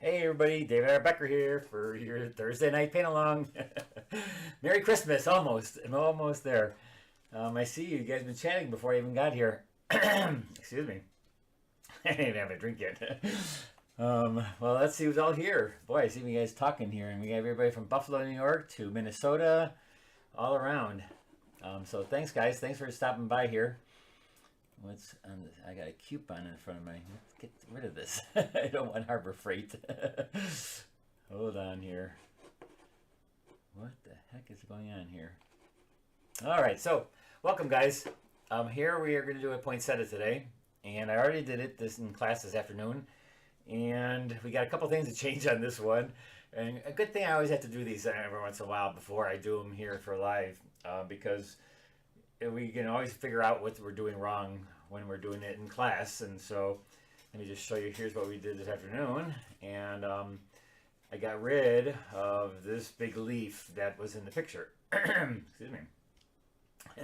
Hey everybody, David R. Becker here for your Thursday night paint along. Merry Christmas, almost. I'm almost there. I see you guys been chatting before I even got here. Excuse me. I didn't even have a drink yet. Well, let's see who's all here. Boy, I see you guys talking here, and we have everybody from Buffalo, New York to Minnesota, all around. So thanks, guys. Thanks for stopping by here. What's on this? I got a coupon in front of me. Let's get rid of this. I don't want Harbor Freight. Hold on here. What the heck is going on here? All right, so welcome, guys. Here we are going to do a poinsettia today, and I already did it in class this afternoon, and we got a couple things to change on this one. And a good thing I always have to do these every once in a while before I do them here for live, because we can always figure out what we're doing wrong when we're doing it in class. And so let me just show you, here's what we did this afternoon. And I got rid of this big leaf that was in the picture. Excuse me.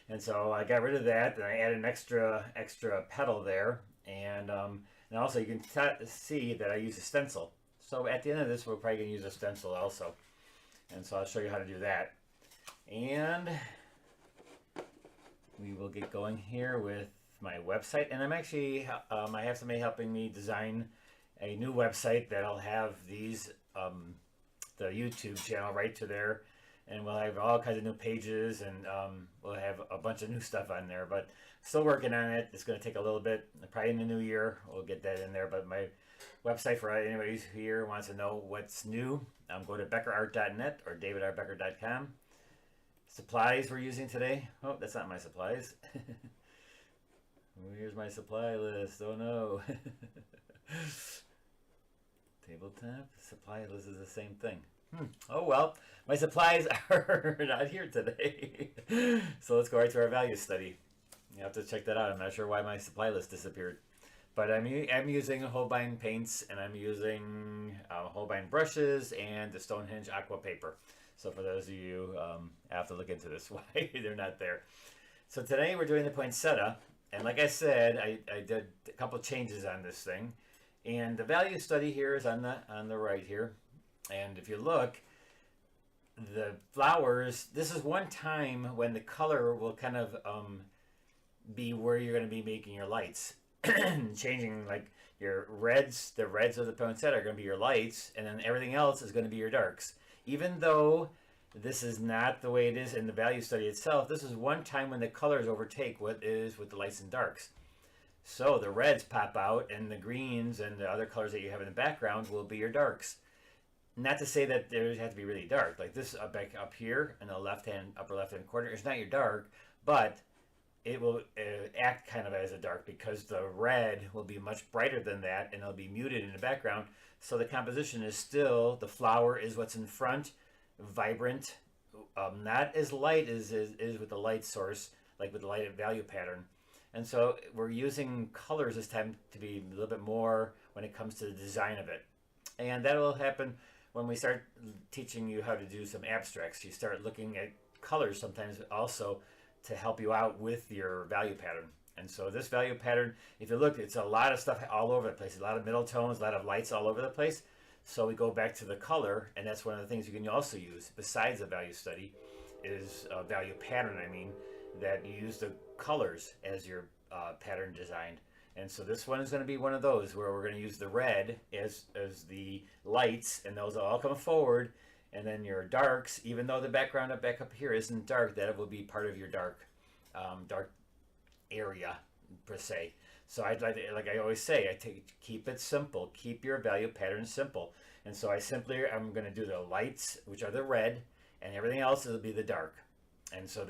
And so I got rid of that, and I added an extra petal there. And also you can see that I use a stencil. So at the end of this, we're probably going to use a stencil also. And so I'll show you how to do that. And we will get going here with my website, and I'm actually I have somebody helping me design a new website that'll have these the YouTube channel right to there, and we'll have all kinds of new pages, and we'll have a bunch of new stuff on there, but still working on it. It's going to take a little bit, probably in the new year we'll get that in there. But my website, for anybody who's here wants to know what's new, go to BeckerArt.net or davidrbecker.com. Supplies we're using today. Oh, that's not my supplies. Here's my supply list. Oh no. Tabletop. Supply list is the same thing. Oh well, my supplies are not here today. So let's go right to our value study. You have to check that out. I'm not sure why my supply list disappeared. But I'm using Holbein paints, and I'm using Holbein brushes and the Stonehenge aqua paper. So for those of you, I have to look into this, why they're not there. So today we're doing the poinsettia, and like I said, I did a couple changes on this thing. And the value study here is on the right here. And if you look, the flowers, this is one time when the color will kind of be where you're going to be making your lights. Changing, like your reds, the reds of the poinsettia are going to be your lights, and then everything else is going to be your darks. Even though this is not the way it is in the value study itself, this is one time when the colors overtake what is with the lights and darks. So the reds pop out, and the greens and the other colors that you have in the background will be your darks. Not to say that they have to be really dark. Like this back up here in the upper left hand corner is not your dark, but it will act kind of as a dark because the red will be much brighter than that, and it'll be muted in the background. So the composition is still, the flower is what's in front, vibrant, not as light as is with the light source, like with the light value pattern. And so we're using colors this time to be a little bit more when it comes to the design of it. And that will happen when we start teaching you how to do some abstracts. You start looking at colors sometimes also to help you out with your value pattern. And so this value pattern, if you look, it's a lot of stuff all over the place, a lot of middle tones, a lot of lights all over the place. So we go back to the color, and that's one of the things you can also use besides the value study is a value pattern. I mean, that you use the colors as your pattern designed. And so this one is going to be one of those where we're going to use the red as the lights, and those will all come forward. And then your darks, even though the background back up here isn't dark, that will be part of your dark area per se. So like I always say, keep it simple. Keep your value pattern simple. And so I'm going to do the lights, which are the red, and everything else will be the dark. And so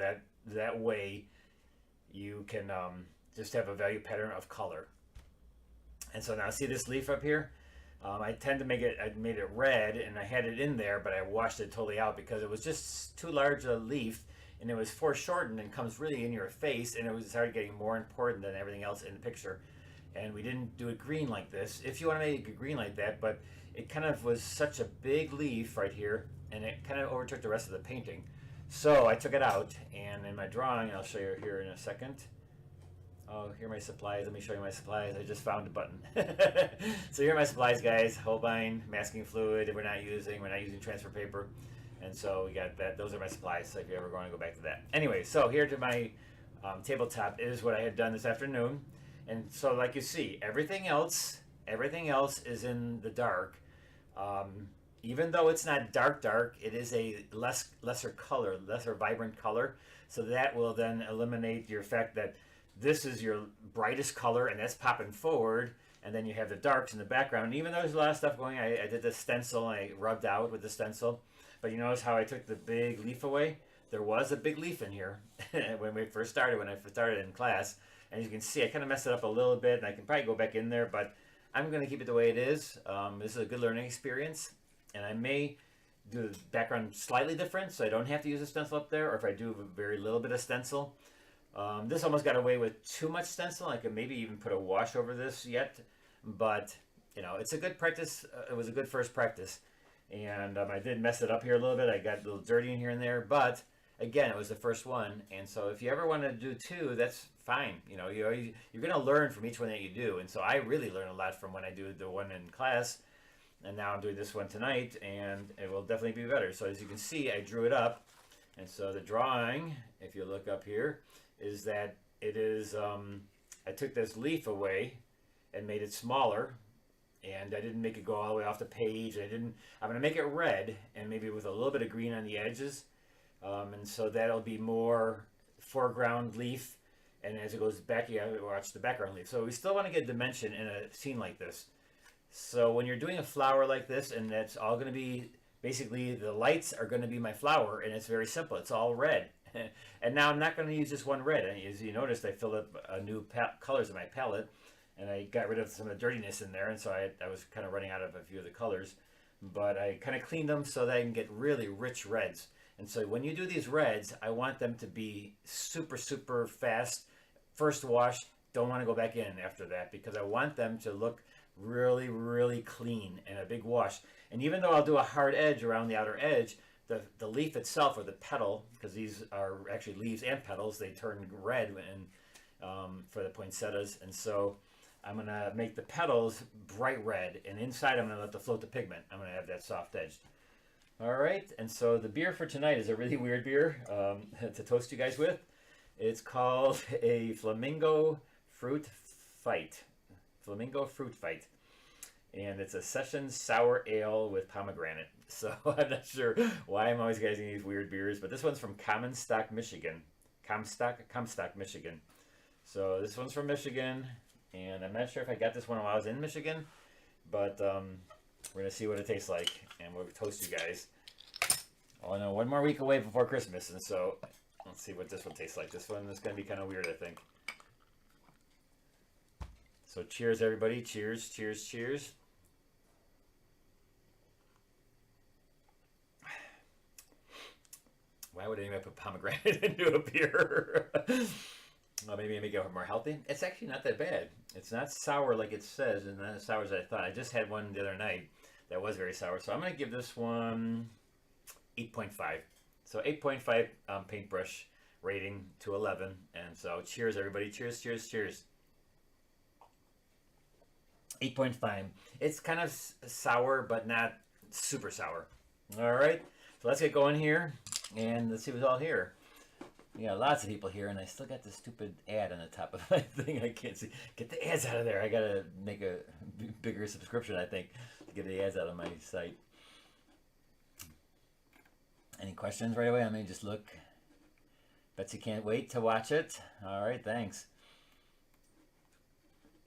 that way you can just have a value pattern of color. And so now see this leaf up here? I tend to I made it red, and I had it in there, but I washed it totally out because it was just too large a leaf, and it was foreshortened and comes really in your face, and it started getting more important than everything else in the picture. And we didn't do it green like this. If you want to make it green like that, but it kind of was such a big leaf right here, and it kind of overtook the rest of the painting. So I took it out, and in my drawing, I'll show you here in a second, Oh, here are my supplies. Let me show you my supplies. I just found a button. So here are my supplies, guys. Holbein, masking fluid. We're not using transfer paper, and so we got that. Those are my supplies. So if you ever want to go back to that. Anyway, so here to my tabletop is what I had done this afternoon, and so like you see, everything else is in the dark. Even though it's not dark, it is a lesser color, lesser vibrant color. So that will then eliminate your fact that this is your brightest color and that's popping forward, and then you have the darks in the background. And even though there's a lot of stuff going, I did the stencil and I rubbed out with the stencil, but you notice how I took the big leaf away? There was a big leaf in here when I first started in class, and you can see I kind of messed it up a little bit, and I can probably go back in there, but I'm going to keep it the way it is. This is a good learning experience, and I may do the background slightly different, so I don't have to use a stencil up there, or if I do a very little bit of stencil. This almost got away with too much stencil. I could maybe even put a wash over this yet, but you know, it's a good practice. It was a good first practice, and I did mess it up here a little bit. I got a little dirty in here and there, but again, it was the first one, and so if you ever want to do two, that's fine. You know, you're going to learn from each one that you do, and so I really learn a lot from when I do the one in class, and now I'm doing this one tonight, and it will definitely be better. So as you can see, I drew it up, and so the drawing, if you look up here, is that it is, I took this leaf away and made it smaller, and I didn't make it go all the way off the page. I'm going to make it red and maybe with a little bit of green on the edges, and so that'll be more foreground leaf, and as it goes back, you have to watch the background leaf. So we still want to get dimension in a scene like this. So when you're doing a flower like this, and that's all going to be, basically the lights are going to be my flower, and it's very simple. It's all red. And now I'm not going to use just one red. And as you noticed, I filled up new colors in my palette, and I got rid of some of the dirtiness in there, and so I was kind of running out of a few of the colors. But I kind of cleaned them so that I can get really rich reds. And so when you do these reds, I want them to be super, super fast. First wash, don't want to go back in after that, because I want them to look really, really clean and a big wash. And even though I'll do a hard edge around the outer edge, the leaf itself, or the petal, because these are actually leaves and petals, they turn red for the poinsettias, and so I'm going to make the petals bright red, and inside I'm going to let the float the pigment. I'm going to have that soft edge. All right, and so the beer for tonight is a really weird beer to toast you guys with. It's called a Flamingo Fruit Fight. Flamingo Fruit Fight. And it's a session sour ale with pomegranate. So I'm not sure why I'm always getting these weird beers, but this one's from Comstock, Michigan. Comstock, Michigan. So this one's from Michigan, and I'm not sure if I got this one while I was in Michigan, but we're gonna see what it tastes like, and we'll toast you guys. Oh no, one more week away before Christmas, and so let's see what this one tastes like. This one is gonna be kind of weird, I think. So cheers, everybody. Cheers, cheers, cheers. Why would anyone put pomegranate into a beer? Well, maybe make it more healthy. It's actually not that bad. It's not sour like it says, and not as sour as I thought. I just had one the other night that was very sour. So I'm going to give this one 8.5. So 8.5 paintbrush rating to 11. And so cheers, everybody. Cheers, cheers, cheers. 8.5. It's kind of sour, but not super sour. All right. So let's get going here. And let's see who's all here. We got lots of people here, and I still got this stupid ad on the top of my thing. I can't see. Get the ads out of there. I got to make a bigger subscription, I think, to get the ads out of my site. Any questions right away? I may just look. Betsy can't wait to watch it. All right, thanks.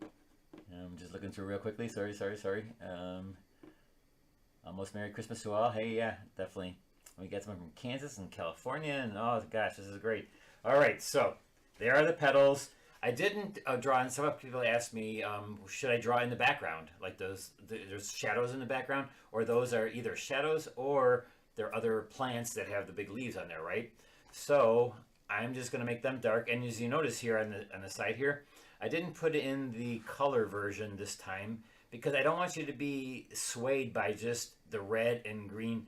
I'm just looking through real quickly. Sorry. Almost Merry Christmas to all. Hey, yeah, definitely. We got someone from Kansas and California, and oh gosh, this is great. All right, so there are the petals. I didn't draw, and some people asked me, should I draw in the background? Like there's shadows in the background, or those are either shadows or they're other plants that have the big leaves on there, right? So I'm just going to make them dark, and as you notice here on the side here, I didn't put in the color version this time because I don't want you to be swayed by just the red and green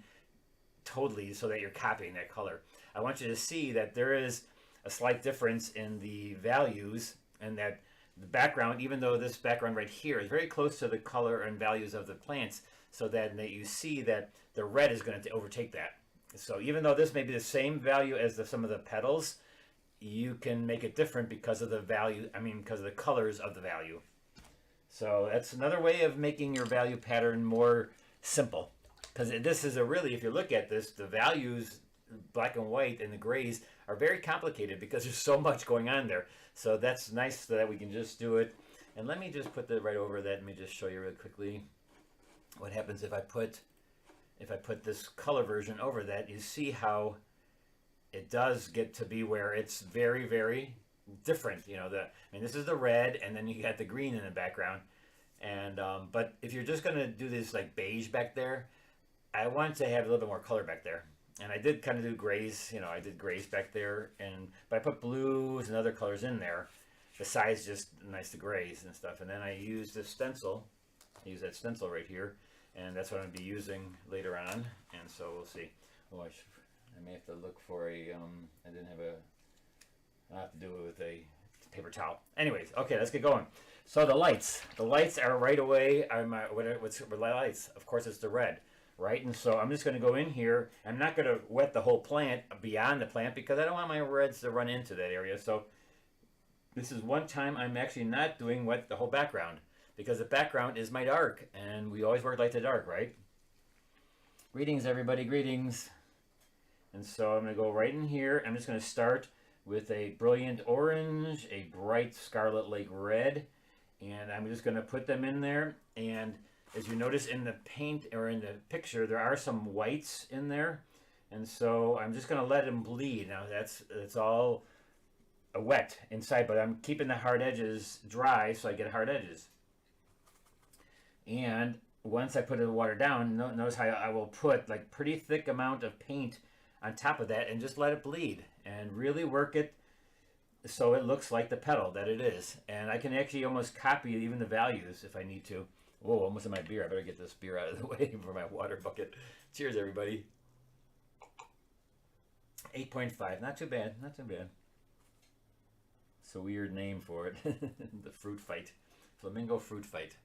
totally so that you're copying that color. I want you to see that there is a slight difference in the values and that the background, even though this background right here is very close to the color and values of the plants, so that you see that the red is going to overtake that. So even though this may be the same value as some of the petals, you can make it different because of the value, because of the colors of the value. So that's another way of making your value pattern more simple. Because this is really, if you look at this, the values, black and white and the grays, are very complicated because there's so much going on there. So that's nice that we can just do it. And let me just put that right over that. Let me just show you real quickly what happens if I put this color version over that. You see how it does get to be where it's very, very different. This is the red, and then you got the green in the background. And but if you're just gonna do this like beige back there, I want to have a little bit more color back there. And I did kind of do grays, I did grays back there, but I put blues and other colors in there besides just nice to grays and stuff. And then I used this stencil. I use that stencil right here, and that's what I'm going to be using later on. And so we'll see. Oh, I may have to look for I didn't have I'll have to do it with a paper towel. Anyways, okay, let's get going. So the lights are right away. What's the lights? Of course, it's the red. Right, and so I'm just going to go in here. I'm not going to wet the whole plant beyond the plant because I don't want my reds to run into that area. So this is one time I'm actually not doing wet the whole background because the background is my dark, and we always work light to dark, right? Greetings, everybody, greetings. And so I'm going to go right in here. I'm just going to start with a brilliant orange, a bright Scarlet Lake red, and I'm just going to put them in there. And as you notice in the paint or in the picture, there are some whites in there. And so I'm just going to let them bleed. Now it's all wet inside, but I'm keeping the hard edges dry so I get hard edges. And once I put the water down, notice how I will put like pretty thick amount of paint on top of that and just let it bleed and really work it so it looks like the petal that it is. And I can actually almost copy even the values if I need to. Whoa, almost in my beer. I better get this beer out of the way for my water bucket. Cheers, everybody. 8.5. Not too bad. Not too bad. It's a weird name for it. The fruit fight. Flamingo fruit fight.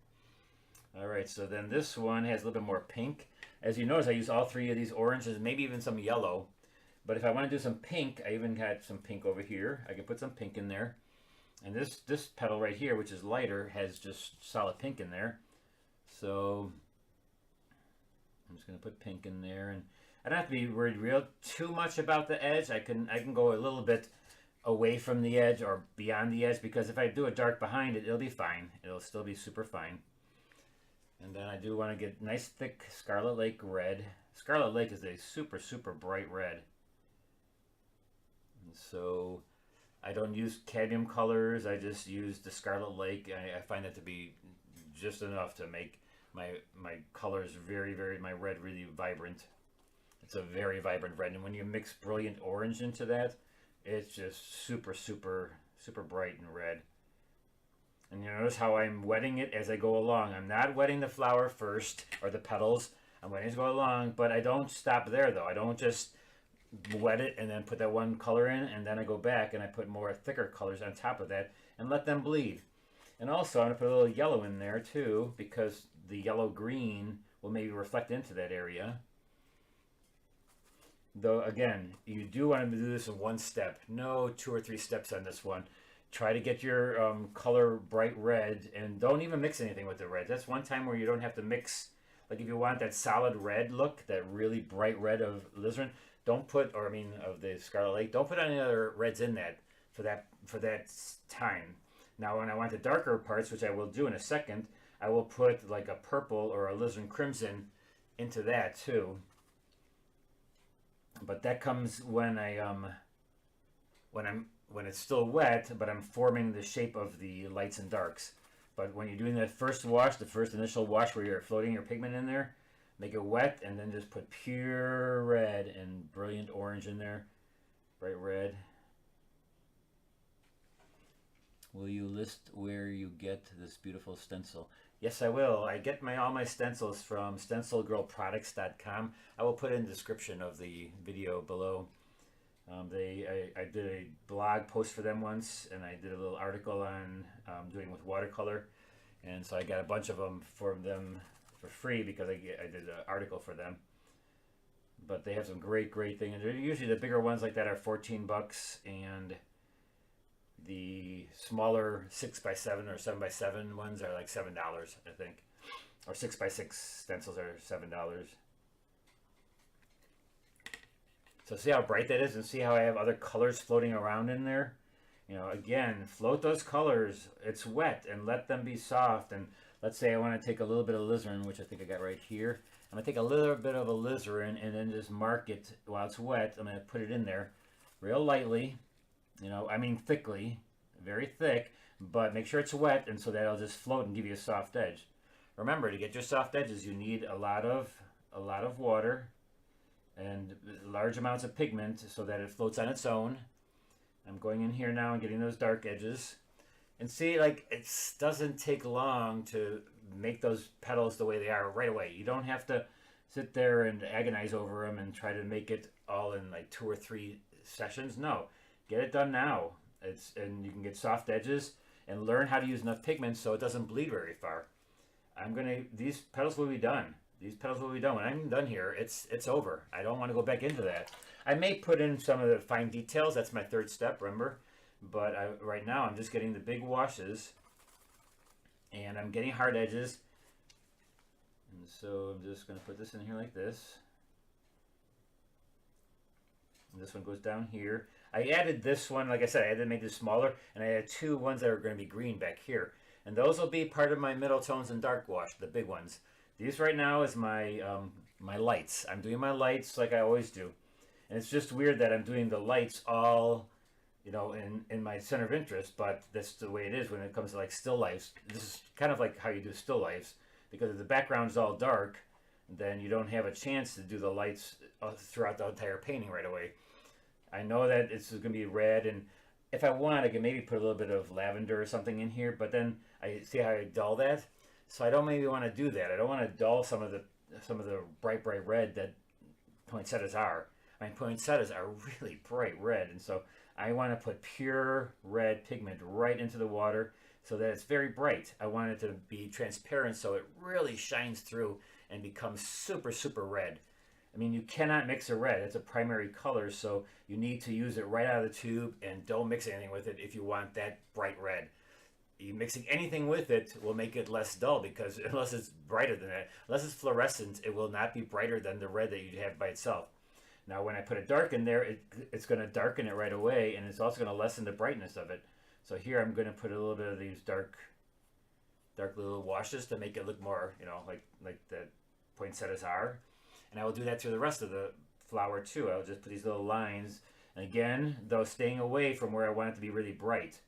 All right, so then this one has a little bit more pink. As you notice, I use all three of these oranges, maybe even some yellow. But if I want to do some pink, I even got some pink over here. I can put some pink in there. And this petal right here, which is lighter, has just solid pink in there. So I'm just going to put pink in there, and I don't have to be worried too much about the edge. I can go a little bit away from the edge or beyond the edge, because if I do a dark behind it, it'll be fine. It'll still be super fine. And then I do want to get nice thick Scarlet Lake red. Scarlet Lake is a super, super bright red. And so I don't use cadmium colors. I just use the Scarlet Lake. I find that to be just enough to make my colors very, very, my red really vibrant. It's a very vibrant red, and when you mix brilliant orange into that, it's just super, super, super bright and red. And you notice how I'm wetting it as I go along. I'm not wetting the flower first or the petals. I'm wetting as I go along, but I don't stop there though. I don't just wet it and then put that one color in, and then I go back and I put more thicker colors on top of that and let them bleed. And also I'm going to put a little yellow in there too, because the yellow-green will maybe reflect into that area. Though again, you do want to do this in one step. No 2 or 3 steps on this one. Try to get your color bright red, and don't even mix anything with the red. That's one time where you don't have to mix. Like if you want that solid red look, that really bright red of alizarin, don't put, or I mean of the Scarlet Lake, don't put any other reds in that for that time. Now when I want the darker parts, which I will do in a second, I will put like a purple or a alizarin crimson into that too. But that comes when when it's still wet, but I'm forming the shape of the lights and darks. But when you're doing that first wash, the first initial wash where you're floating your pigment in there, make it wet and then just put pure red and brilliant orange in there, bright red. Will you list where you get this beautiful stencil? Yes, I will. I get all my stencils from stencilgirlproducts.com. I will put in the description of the video below. I did a blog post for them once, and I did a little article on doing with watercolor, and so I got a bunch of them for them for free because I did an article for them. But they have some great things. Usually the bigger ones like that are $14, and the smaller 6x7 or 7x7 ones are like $7, I think, or 6x6 stencils are $7. So see how bright that is, and see how I have other colors floating around in there? You know, again, float those colors. It's wet, and let them be soft. And let's say I want to take a little bit of alizarin, which I think I got right here. I'm going to take a little bit of alizarin and then just mark it while it's wet. I'm going to put it in there real lightly, you know, I mean thickly, very thick, but make sure it's wet, and so that it'll just float and give you a soft edge. Remember, to get your soft edges, you need a lot of water and large amounts of pigment so that it floats on its own. I'm going in here now and getting those dark edges. And see, like, it doesn't take long to make those petals the way they are right away. You don't have to sit there and agonize over them and try to make it all in like 2 or 3 sessions. No, get it done now. And you can get soft edges and learn how to use enough pigment so it doesn't bleed very far. These petals will be done. These petals will be done. When I'm done here, it's over. I don't want to go back into that. I may put in some of the fine details. That's my 3rd step, remember? But right now I'm just getting the big washes, and I'm getting hard edges. And so I'm just going to put this in here like this. And this one goes down here. I added this one, like I said, I had to make this smaller, and I had 2 ones that are going to be green back here. And those will be part of my middle tones and dark wash, the big ones. These right now is my my lights. I'm doing my lights like I always do. And it's just weird that I'm doing the lights all, you know, in my center of interest, but that's the way it is when it comes to like still lifes. This is kind of like how you do still lifes, because if the background is all dark, then you don't have a chance to do the lights throughout the entire painting right away. I know that it's going to be red, and if I want, I can maybe put a little bit of lavender or something in here, but then I see how I dull that. So I don't maybe want to do that. I don't want to dull some of the bright red that poinsettias are. I mean, poinsettias are really bright red, and so I want to put pure red pigment right into the water so that it's very bright. I want it to be transparent so it really shines through and becomes super red. I mean, you cannot mix a red. It's a primary color, so you need to use it right out of the tube, and don't mix anything with it if you want that bright red. You mixing anything with it will make it less dull, because unless it's brighter than that, unless it's fluorescent, it will not be brighter than the red that you have by itself. Now, when I put a dark in there, it's going to darken it right away, and it's also going to lessen the brightness of it. So here I'm going to put a little bit of these dark little washes to make it look more, you know, like the poinsettias are. And I will do that through the rest of the flower too. I'll just put these little lines, and again, though staying away from where I want it to be really bright.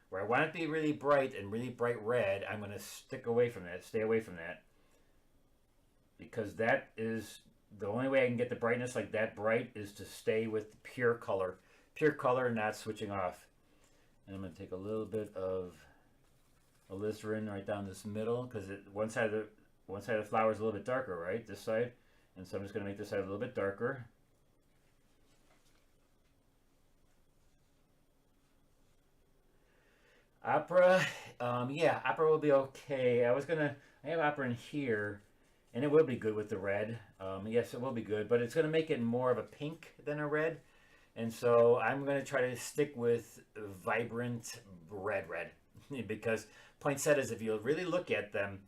Where I want it to be really bright and really bright red, I'm going to stay away from that, because that is the only way I can get the brightness like that bright, is to stay with pure color, not switching off. And I'm going to take a little bit of alizarin right down this middle, because one side of the flower is a little bit darker, right? This side, and so I'm just going to make this side a little bit darker. Opera, yeah, opera will be okay. I have opera in here, and it will be good with the red. Yes, it will be good, but it's going to make it more of a pink than a red. And so I'm going to try to stick with vibrant red, because poinsettias, if you really look at them,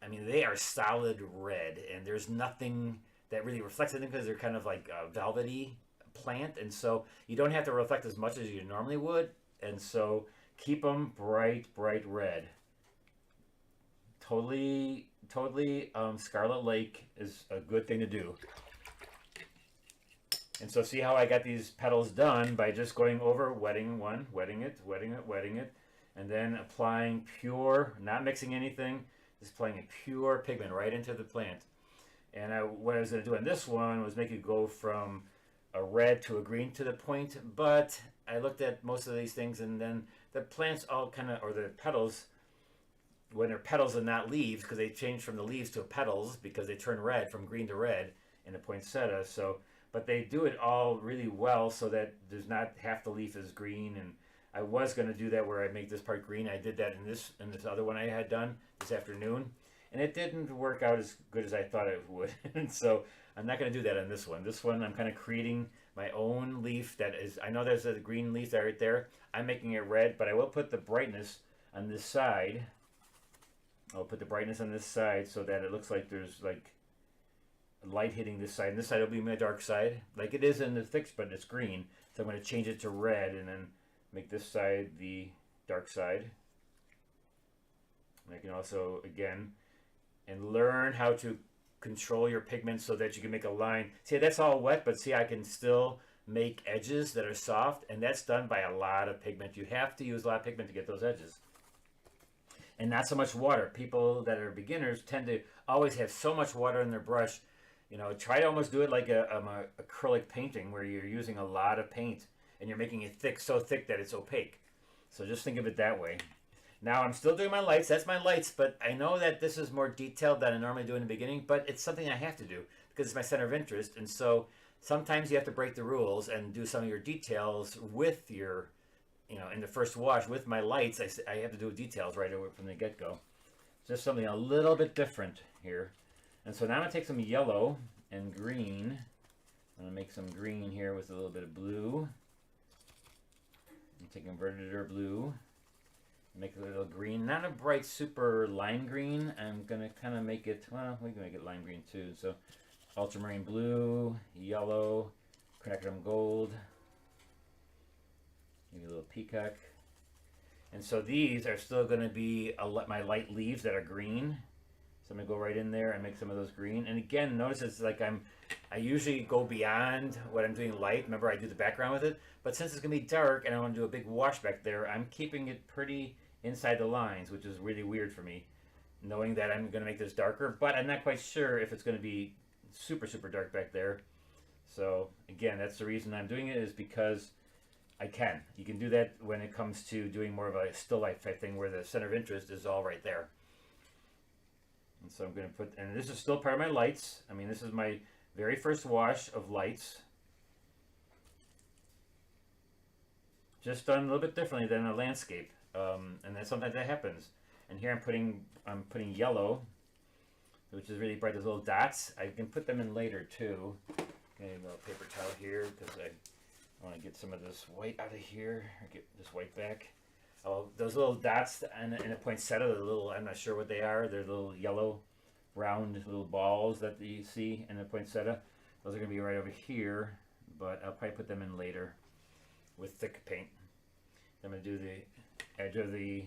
I mean, they are solid red, and there's nothing that really reflects it, because they're kind of like a velvety plant, and so you don't have to reflect as much as you normally would, and so keep them bright red. Totally, Scarlet Lake is a good thing to do. And so see how I got these petals done by just going over, wetting one, wetting it, and then applying pure, not mixing anything, just applying a pure pigment right into the plant. And what I was going to do on this one was make it go from a red to a green to the point, but I looked at most of these things, and then the plants all kind of, or the petals, when they're petals and not leaves, because they change from the leaves to petals because they turn red, from green to red in a poinsettia. So, but they do it all really well so that there's not half the leaf is green. And I was going to do that where I make this part green. I did that in this other one I had done this afternoon, and it didn't work out as good as I thought it would. And so I'm not going to do that on this one. This one I'm kind of creating my own leaf that is, I know there's a green leaf right there. I'm making it red, but I will put the brightness on this side. I'll put the brightness on this side so that it looks like there's like light hitting this side. And this side will be my dark side, like it is in the thick, but it's green. So I'm going to change it to red and then make this side the dark side. And I can also, again, and learn how to control your pigment so that you can make a line. See, that's all wet, but see, I can still make edges that are soft, and that's done by a lot of pigment. You have to use a lot of pigment to get those edges. And not so much water. People that are beginners tend to always have so much water in their brush. You know, try to almost do it like a acrylic painting where you're using a lot of paint and you're making it thick, so thick that it's opaque. So just think of it that way. Now I'm still doing my lights. That's my lights, but I know that this is more detailed than I normally do in the beginning, but it's something I have to do because it's my center of interest. And so sometimes you have to break the rules and do some of your details with your, you know, in the first wash with my lights, I have to do details right away from the get-go. Just something a little bit different here. And so now I'm going to take some yellow and green. I'm going to make some green here with a little bit of blue. I'm taking inverted or blue. Make it a little green, not a bright super lime green. I'm going to kind of make it, well, we can make it lime green too. So ultramarine blue, yellow, quinacridone gold, maybe a little peacock. And so these are still going to be my light leaves that are green. So I'm going to go right in there and make some of those green. And again, notice it's like I usually go beyond what I'm doing light. Remember, I do the background with it. But since it's going to be dark and I want to do a big wash back there, I'm keeping it pretty inside the lines, which is really weird for me, knowing that I'm going to make this darker. But I'm not quite sure if it's going to be super, super dark back there. So again, that's the reason I'm doing it, is because I can. You can do that when it comes to doing more of a still life type thing where the center of interest is all right there. And so I'm going to put, and this is still part of my lights. I mean, this is my very first wash of lights. Just done a little bit differently than a landscape. And then sometimes that happens. And here I'm putting yellow, which is really bright, those little dots. I can put them in later too. Okay, a little paper towel here because I want to get some of this white out of here, or get this white back. Oh, those little dots in a poinsettia, the little, I'm not sure what they are. They're little yellow, round little balls that you see in a poinsettia. Those are going to be right over here, but I'll probably put them in later with thick paint. I'm going to do the edge of the,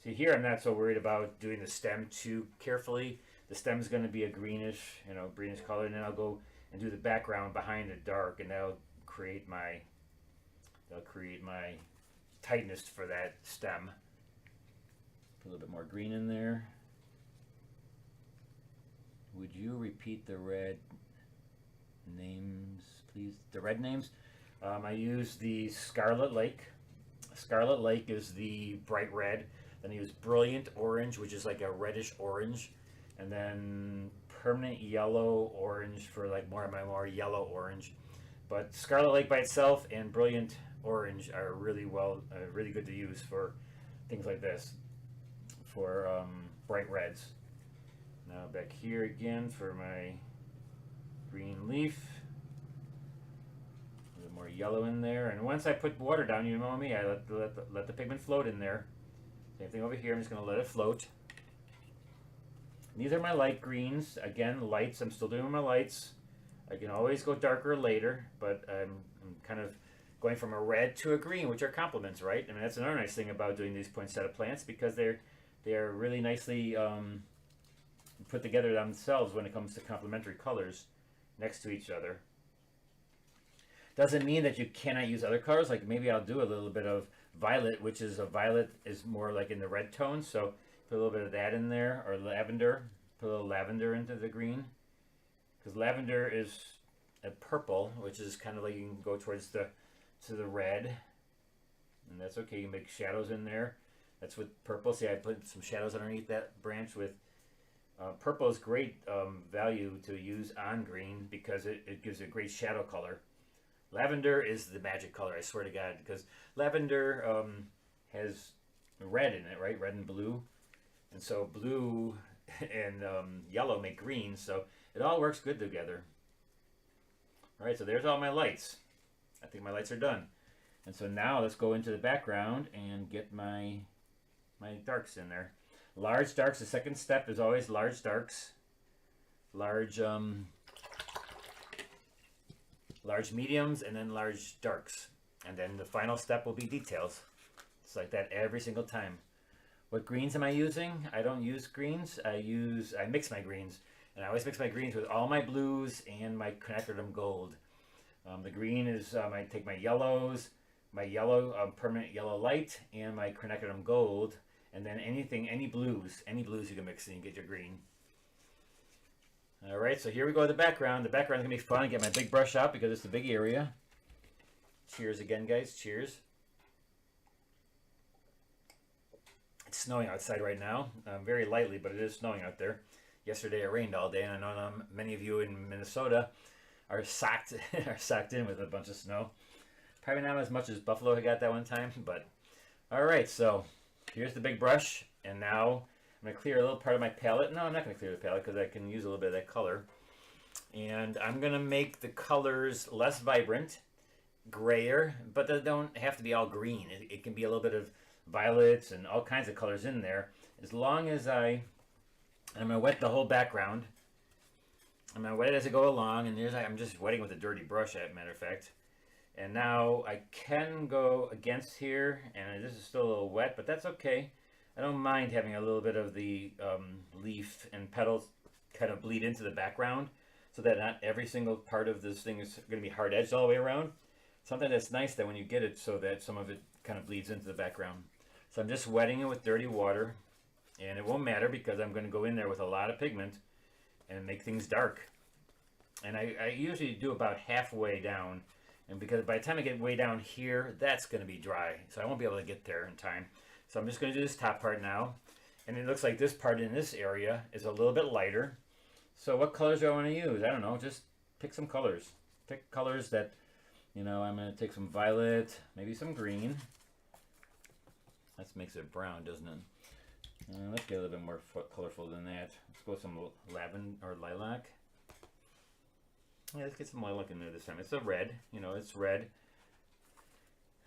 see here I'm not so worried about doing the stem too carefully. The stem's going to be a greenish, you know, greenish color, and then I'll go and do the background behind it dark, and that'll create my tightness for that stem. Put a little bit more green in there. Would you repeat the red names, please? The red names? I use the Scarlet Lake. Scarlet Lake is the bright red. Then I use Brilliant Orange, which is like a reddish orange. And then Permanent Yellow Orange for like more yellow orange. But Scarlet Lake by itself and Brilliant Orange are really good to use for things like this, for bright reds. Now back here again for my green leaf. A little more yellow in there, and once I put water down, you know me, I let the pigment float in there. Same thing over here. I'm just going to let it float. These are my light greens. Again, lights. I'm still doing my lights. I can always go darker later, but I'm kind of going from a red to a green, which are complements, right? I mean, that's another nice thing about doing these poinsettia plants, because they are really nicely put together themselves when it comes to complementary colors next to each other. Doesn't mean that you cannot use other colors. Like maybe I'll do a little bit of violet, which is violet is more like in the red tone. So put a little bit of that in there, or lavender. Put a little lavender into the green, because lavender is a purple, which is kind of like you can go towards the red, and that's okay. You can make shadows in there. That's with purple. See, I put some shadows underneath that branch with Purple is great value to use on green because it gives a great shadow color. Lavender is the magic color, I swear to God, because lavender has red in it, right? Red and blue. And so blue and yellow make green, so it all works good together. All right, so there's all my lights. I think my lights are done. And so now let's go into the background and get my darks in there. Large darks, the second step is always large darks. Large mediums and then large darks. And then the final step will be details. It's like that every single time. What greens am I using? I don't use greens. I mix my greens. And I always mix my greens with all my blues and my quinacridone gold. The green is, I take my yellows, my yellow, permanent yellow light, and my quinacridone gold. And then any blues you can mix in and get your green. All right, so here we go with the background. The background is going to be fun. I get my big brush out because it's a big area. Cheers again, guys. Cheers. It's snowing outside right now, very lightly, but it is snowing out there. Yesterday it rained all day, and I know many of you in Minnesota are socked in with a bunch of snow. Probably not as much as Buffalo had got that one time, but all right. So here's the big brush, and now I'm gonna clear a little part of my palette. No, I'm not gonna clear the palette because I can use a little bit of that color, and I'm gonna make the colors less vibrant, grayer, but they don't have to be all green. It can be a little bit of violets and all kinds of colors in there, as long as I'm going to wet the whole background. I'm going to wet it as I go along, and I'm just wetting with a dirty brush, as a matter of fact. And now I can go against here, and this is still a little wet, but that's okay. I don't mind having a little bit of the leaf and petals kind of bleed into the background, so that not every single part of this thing is going to be hard edged all the way around. Something that's nice that when you get it so that some of it kind of bleeds into the background. So I'm just wetting it with dirty water, and it won't matter because I'm going to go in there with a lot of pigment and make things dark. And I usually do about halfway down, and because by the time I get way down here, that's going to be dry, so I won't be able to get there in time. So I'm just going to do this top part now, and it looks like this part in this area is a little bit lighter. So what colors do I want to use? I don't know, just pick some colors. Pick colors that, you know, I'm going to take some violet, maybe some green. That makes it brown, doesn't it? Let's get a little bit more colorful than that. Let's go with some lavender or lilac. Yeah, let's get some lilac in there this time. It's a red, you know, it's red.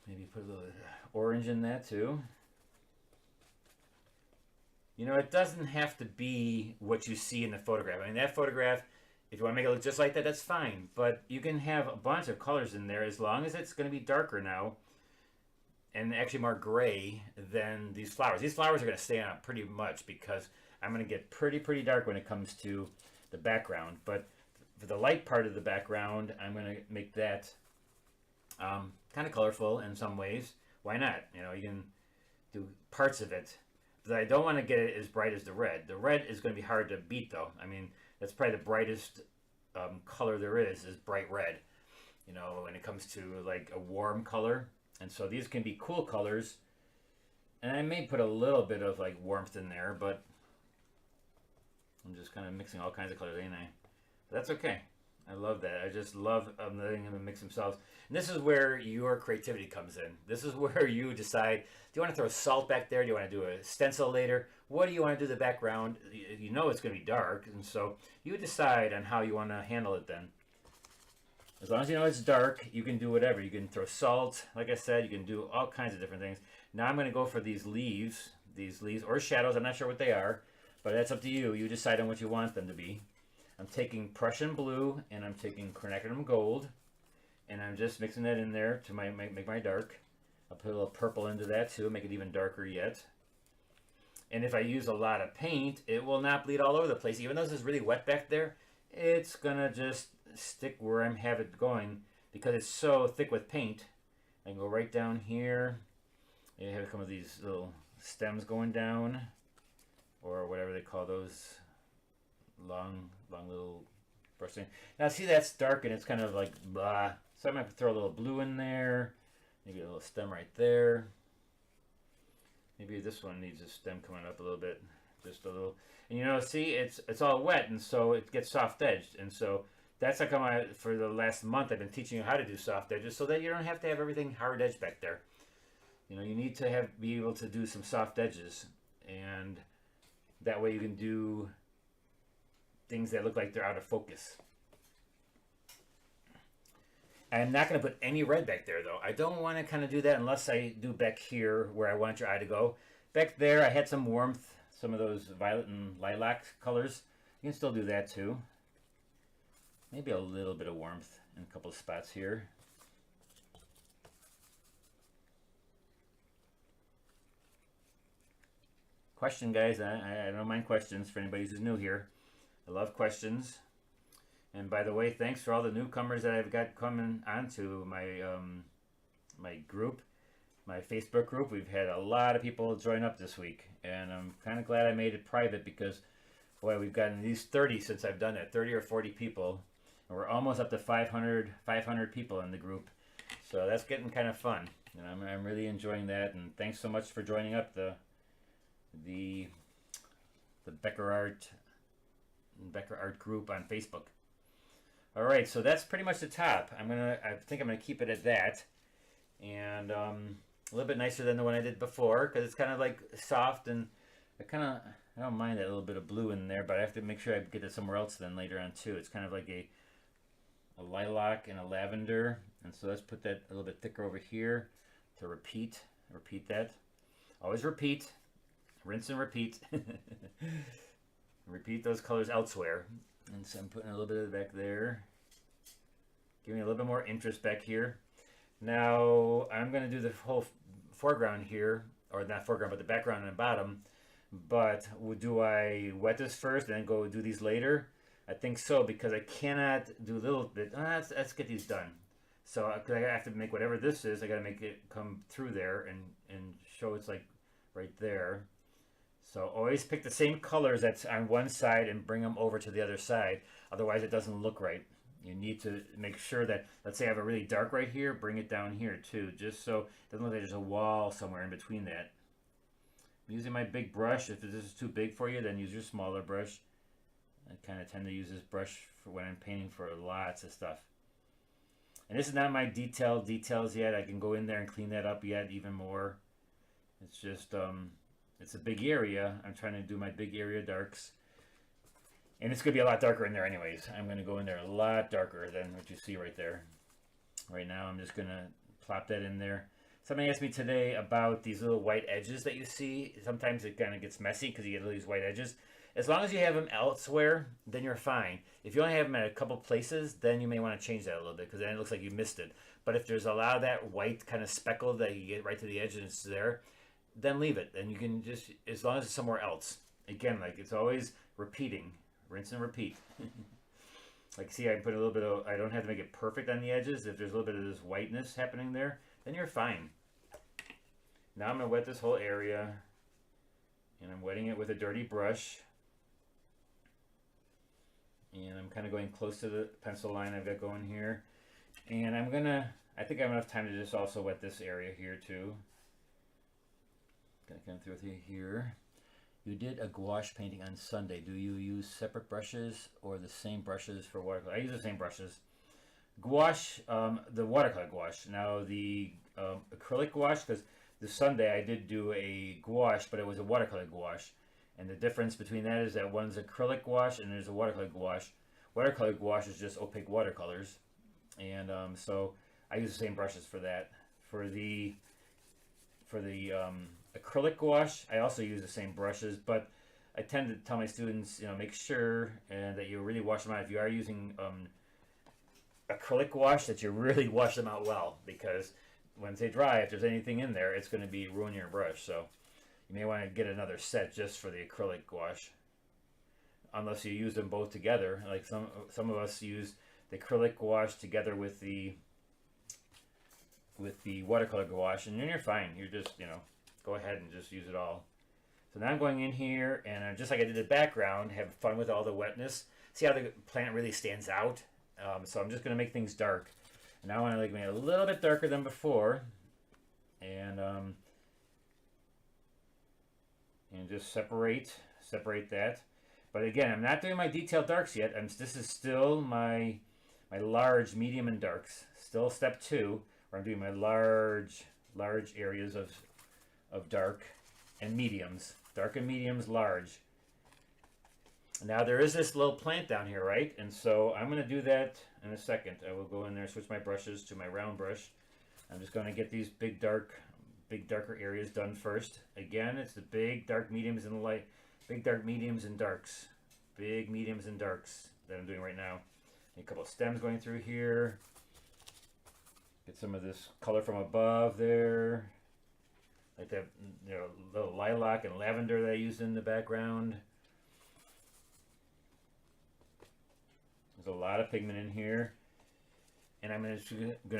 Maybe put a little orange in that too. You know, it doesn't have to be what you see in the photograph. I mean, that photograph, if you want to make it look just like that, that's fine. But you can have a bunch of colors in there as long as it's going to be darker now. And actually more gray than these flowers. These flowers are going to stay on pretty much because I'm going to get pretty dark when it comes to the background. But for the light part of the background, I'm going to make that kind of colorful in some ways. Why not? You know, you can do parts of it. But I don't want to get it as bright as the red. The red is going to be hard to beat, though. I mean, that's probably the brightest color there is bright red. You know, when it comes to like a warm color. And so these can be cool colors, and I may put a little bit of like warmth in there, but I'm just kind of mixing all kinds of colors, ain't I? But that's okay. I love that. I just love letting them mix themselves. And this is where your creativity comes in. This is where you decide, do you want to throw salt back there? Do you want to do a stencil later? What do you want to do to the background? You know it's going to be dark, and so you decide on how you want to handle it then. As long as you know it's dark, you can do whatever. You can throw salt, like I said, you can do all kinds of different things. Now I'm going to go for these leaves or shadows. I'm not sure what they are, but that's up to you. You decide on what you want them to be. I'm taking Prussian blue and I'm taking quinacridone gold, and I'm just mixing that in there to make my dark. I'll put a little purple into that too, make it even darker yet. And if I use a lot of paint, it will not bleed all over the place. Even though this is really wet back there, it's going to just stick where I have it going because it's so thick with paint. I can go right down here. You have some of these little stems going down, or whatever they call those long little brushing. Now see, that's dark and it's kind of like blah. So I'm going to throw a little blue in there. Maybe a little stem right there. Maybe this one needs a stem coming up a little bit. just a little. And you know, see, it's all wet, and so it gets soft edged, and so that's like for the last month I've been teaching you how to do soft edges, so that you don't have to have everything hard edged back there. You know, you need to be able to do some soft edges, and that way you can do things that look like they're out of focus. I'm not going to put any red back there, though. I don't want to kind of do that unless I do back here where I want your eye to go. Back there, I had some warmth, some of those violet and lilac colors. You can still do that, too. Maybe a little bit of warmth in a couple of spots here. Question, guys. I don't mind questions for anybody who's new here. I love questions. And by the way, thanks for all the newcomers that I've got coming onto my my group, my Facebook group. We've had a lot of people join up this week, and I'm kind of glad I made it private because, boy, we've gotten these 30 since I've done it, 30 or 40 people, and we're almost up to 500 people in the group. So that's getting kind of fun, and I'm really enjoying that. And thanks so much for joining up the BeckerArt group on Facebook. All right, so that's pretty much the top. I think I'm gonna keep it at that, and a little bit nicer than the one I did before because it's kind of like soft, and I don't mind that little bit of blue in there, but I have to make sure I get it somewhere else then later on too. It's kind of like a lilac and a lavender, and so let's put that a little bit thicker over here to repeat that. Always repeat, rinse and repeat. Repeat those colors elsewhere. And so I'm putting a little bit of it back there. Give me a little bit more interest back here. Now I'm going to do the whole foreground here, or not foreground, but the background and the bottom. But do I wet this first and then go do these later? I think so, because I cannot do a little bit. Let's get these done. So cause I have to make whatever this is, I got to make it come through there and show it's like right there. So always pick the same colors that's on one side and bring them over to the other side. Otherwise it doesn't look right. You need to make sure that, let's say I have a really dark right here, bring it down here too, just so it doesn't look like there's a wall somewhere in between that. I'm using my big brush. If this is too big for you, then use your smaller brush. I kind of tend to use this brush for when I'm painting for lots of stuff. And this is not my details yet. I can go in there and clean that up yet even more. It's just, it's a big area. I'm trying to do my big area darks. And it's going to be a lot darker in there anyways. I'm going to go in there a lot darker than what you see right there. Right now I'm just going to plop that in there. Somebody asked me today about these little white edges that you see. Sometimes it kind of gets messy because you get all these white edges. As long as you have them elsewhere, then you're fine. If you only have them at a couple places, then you may want to change that a little bit because then it looks like you missed it. But if there's a lot of that white kind of speckle that you get right to the edge and it's there, then leave it. And you can just, as long as it's somewhere else. Again, like it's always repeating. Rinse and repeat. Like see, I put a little bit of, I don't have to make it perfect on the edges. If there's a little bit of this whiteness happening there, then you're fine. Now I'm going to wet this whole area. And I'm wetting it with a dirty brush. And I'm kind of going close to the pencil line I've got going here. And I'm going to, I think I have enough time to just also wet this area here too. Gonna come through here. You did a gouache painting on Sunday. Do you use separate brushes or the same brushes for watercolor? I use the same brushes. Gouache, the watercolor gouache. Now the acrylic gouache, because this Sunday I did do a gouache, but it was a watercolor gouache. And the difference between that is that one's acrylic gouache and there's a watercolor gouache. Watercolor gouache is just opaque watercolors. And so I use the same brushes for that. For the acrylic gouache, I also use the same brushes, but I tend to tell my students, make sure that you really wash them out. If you are using acrylic gouache, that you really wash them out well, because once they dry, if there's anything in there, it's going to be ruining your brush. So you may want to get another set just for the acrylic gouache, unless you use them both together. Like some of us use the acrylic gouache together with the watercolor gouache, and then you're fine. You're just, go ahead and just use it all. So now I'm going in here, and just like I did the background, have fun with all the wetness. See how the plant really stands out? So I'm just going to make things dark. Now I want to make it a little bit darker than before, and just separate separate that. But again, I'm not doing my detailed darks yet. This is still my large, medium, and darks. Still step 2, where I'm doing my large areas of dark and mediums. Dark and mediums, large. Now there is this little plant down here, right? And so I'm going to do that in a second. I will go in there, switch my brushes to my round brush. I'm just going to get these big darker areas done first. Again, it's the big dark mediums and light, big dark mediums and darks, big mediums and darks that I'm doing right now. A couple of stems going through here. Get some of this color from above there, like that, you know, little lilac and lavender that I used in the background. There's a lot of pigment in here, and I'm gonna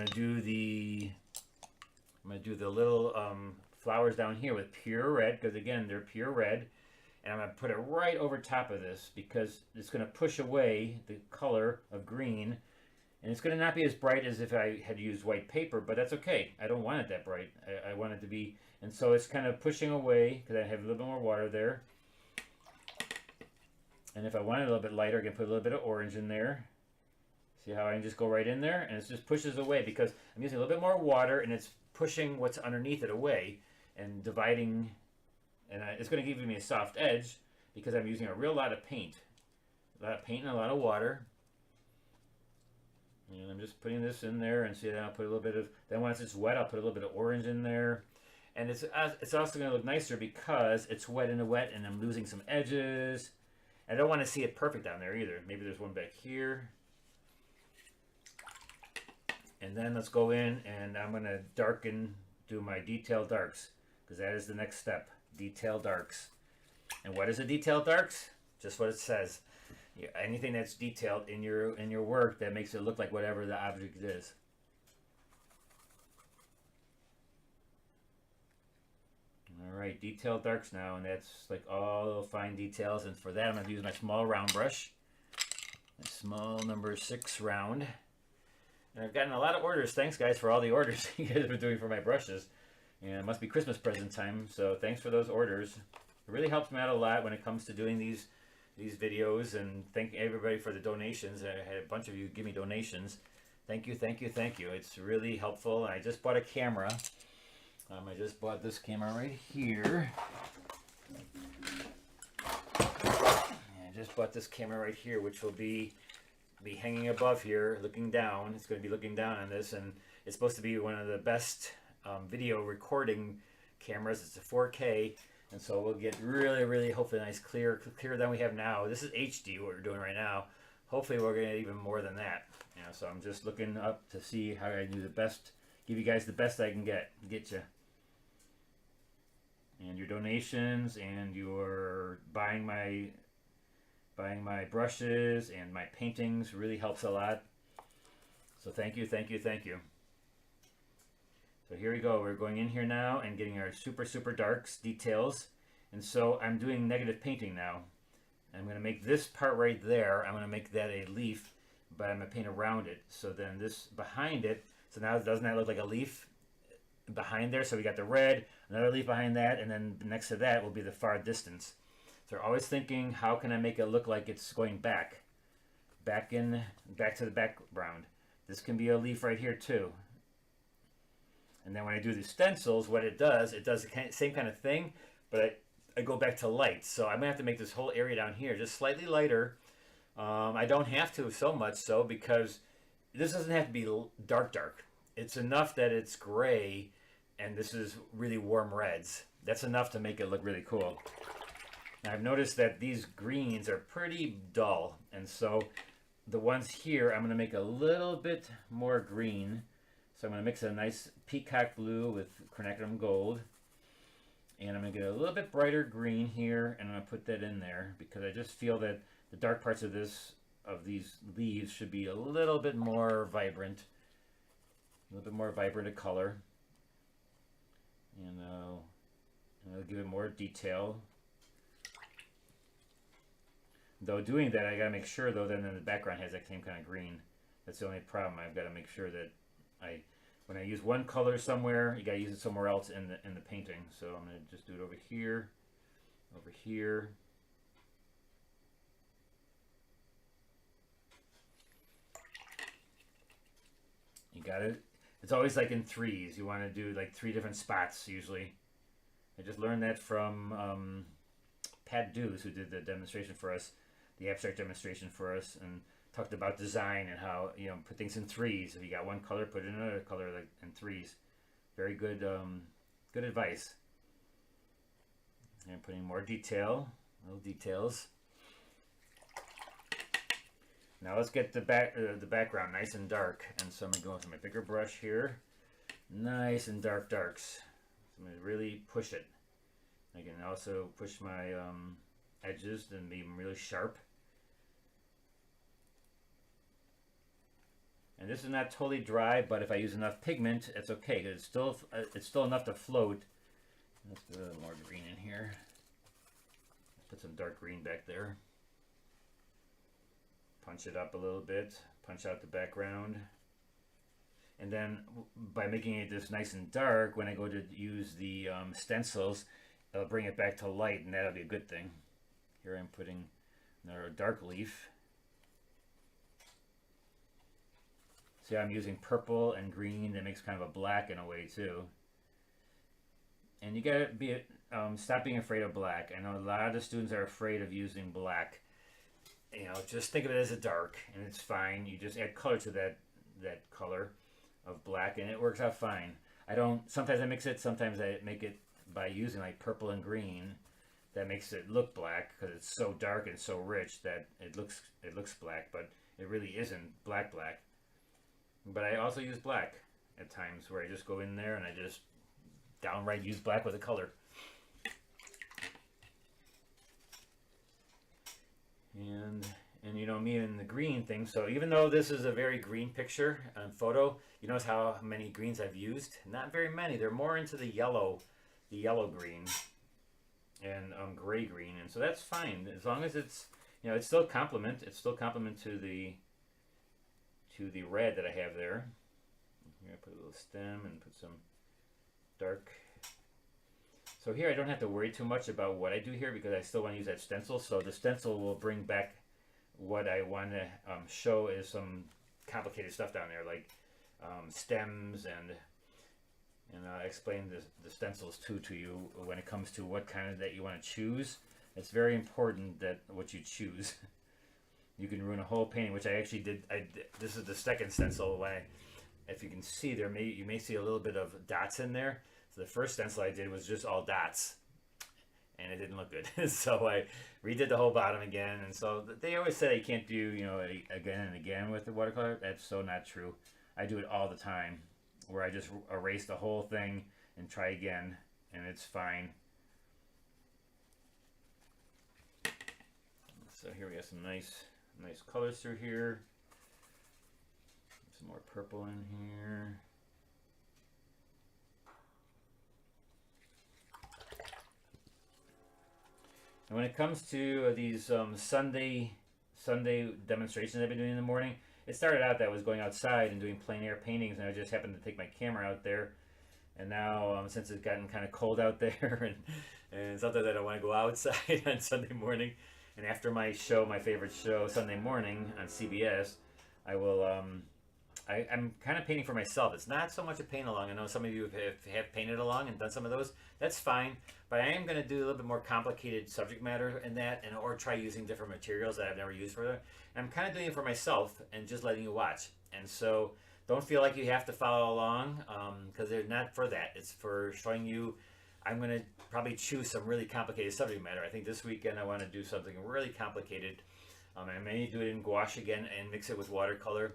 do the little flowers down here with pure red, because again they're pure red, and I'm gonna put it right over top of this because it's gonna push away the color of green, and it's gonna not be as bright as if I had used white paper, but that's okay. I don't want it that bright. I want it to be, and so it's kind of pushing away because I have a little bit more water there. And if I want it a little bit lighter, I can put a little bit of orange in there. See how I can just go right in there? And it just pushes away because I'm using a little bit more water and it's pushing what's underneath it away and dividing. And it's going to give me a soft edge because I'm using a real lot of paint. A lot of paint and a lot of water. And I'm just putting this in there, and see, then I'll put a little bit of, then once it's wet, I'll put a little bit of orange in there. And it's also going to look nicer because it's wet in the wet and I'm losing some edges. I don't want to see it perfect down there either. Maybe there's one back here. And then let's go in and I'm going to darken, do my detailed darks, because that is the next step, detailed darks. And what is a detailed darks? Just what it says. Anything that's detailed in your work that makes it look like whatever the object is. Alright, detailed darks now, and that's like all the fine details, and for that I'm going to use my small round brush. My small number 6 round. And I've gotten a lot of orders. Thanks guys for all the orders you guys have been doing for my brushes. And it must be Christmas present time, so thanks for those orders. It really helps me out a lot when it comes to doing these videos, and thank everybody for the donations. I had a bunch of you give me donations. Thank you, thank you, thank you. It's really helpful. I just bought a camera. I just bought this camera right here. I just bought this camera right here, which will be hanging above here, looking down. It's going to be looking down on this, and it's supposed to be one of the best video recording cameras. It's a 4K, and so we'll get really, really, hopefully nice, clearer than we have now. This is HD, what we're doing right now. Hopefully we're going to get even more than that. You know, so I'm just looking up to see how I do the best, give you guys the best I can get you. And your donations and your buying my brushes and my paintings really helps a lot. So thank you, thank you, thank you. So here we go. We're going in here now and getting our super, super darks details. And so I'm doing negative painting now. I'm going to make this part right there, I'm going to make that a leaf, but I'm going to paint around it. So then this behind it, so now doesn't that look like a leaf behind there? So we got the red, another leaf behind that, and then next to that will be the far distance. So we're always thinking, how can I make it look like it's going back to the background. This can be a leaf right here too. And then when I do the stencils, what it does the same kind of thing, but I go back to light. So I'm gonna have to make this whole area down here just slightly lighter. I don't have to so much so, because this doesn't have to be dark. It's enough that it's gray, and this is really warm reds. That's enough to make it look really cool. Now I've noticed that these greens are pretty dull, and so the ones here I'm going to make a little bit more green. So I'm going to mix a nice peacock blue with quinacridone gold, and I'm going to get a little bit brighter green here, and I'm going to put that in there because I just feel that the dark parts of these leaves should be a little bit more vibrant, a little bit more vibrant of color, and I'll give it more detail. Though doing that, I gotta make sure though that then the background has that same kind of green. That's the only problem. I've got to make sure that when I use one color somewhere, you gotta use it somewhere else in the painting. So I'm gonna just do it over here, You got it. It's always like in threes. You want to do like 3 different spots usually. I just learned that from Pat Dews, who did the demonstration for us, the abstract demonstration for us, and talked about design and how, you know, put things in threes. If you got one color, put in another color, like in threes. Very good, good advice. And putting more detail, little details. Now let's get the background nice and dark. And so I'm gonna go with my bigger brush here, nice and dark darks. So I'm gonna really push it. I can also push my edges and make them really sharp. And this is not totally dry, but if I use enough pigment, it's okay, because it's still enough to float. Let's put a little more green in here. Let's put some dark green back there. Punch it up a little bit, punch out the background. And then by making it this nice and dark, when I go to use the stencils, it'll bring it back to light, and that'll be a good thing. Here I'm putting another dark leaf. See, I'm using purple and green. That makes kind of a black in a way too. And you gotta be stop being afraid of black. I know a lot of students are afraid of using black. You know, just think of it as a dark, and it's fine. You just add color to that color of black, and it works out fine. I don't. Sometimes I mix it. Sometimes I make it by using like purple and green. That makes it look black because it's so dark and so rich that it looks black, but it really isn't black. But I also use black at times, where I just go in there and I just downright use black with a color. And you know me and the green thing, so even though this is a very green picture and photo, you notice how many greens I've used? Not very many. They're more into the yellow green and gray green, and so that's fine as long as it's, you know, it's still complement. It's still complement to the red that I have there. I'm gonna put a little stem and put some dark. So here I don't have to worry too much about what I do here, because I still want to use that stencil. So the stencil will bring back what I want to show is some complicated stuff down there, like stems, and I'll explain the stencils too to you when it comes to what kind of that you want to choose. It's very important that what you choose. You can ruin a whole painting, which I actually did. This is the second stencil. If you can see there, you may see a little bit of dots in there. So the first stencil I did was just all dots, and it didn't look good. So I redid the whole bottom again. And so they always say you can't do, you know, again and again with the watercolor. That's so not true. I do it all the time, where I just erase the whole thing and try again, and it's fine. So here we got some nice colors through here. Some more purple in here. And when it comes to these Sunday demonstrations I've been doing in the morning, it started out that I was going outside and doing plein air paintings, and I just happened to take my camera out there. And now, since it's gotten kind of cold out there, and sometimes I don't want to go outside on Sunday morning, and after my show, my favorite show, Sunday morning on CBS, I will, I'm kind of painting for myself. It's not so much a paint along. I know some of you have painted along and done some of those. That's fine. But I am going to do a little bit more complicated subject matter in that, or try using different materials that I've never used for that. And I'm kind of doing it for myself and just letting you watch. And so don't feel like you have to follow along, because they're not for that. It's for showing you. I'm going to probably choose some really complicated subject matter. I think this weekend I want to do something really complicated. I may do it in gouache again and mix it with watercolor.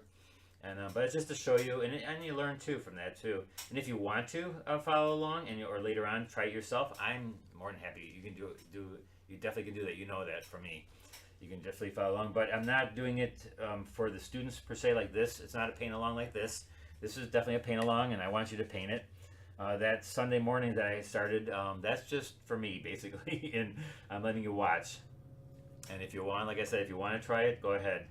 And but it's just to show you, and you learn too from that too. And if you want to follow along, or later on try it yourself, I'm more than happy. You can you definitely can do that. You know that from me. You can definitely follow along. But I'm not doing it for the students per se like this. It's not a paint along like this. This is definitely a paint along, and I want you to paint it. That Sunday morning that I started, that's just for me basically, and I'm letting you watch. And if you want, like I said, if you want to try it, go ahead.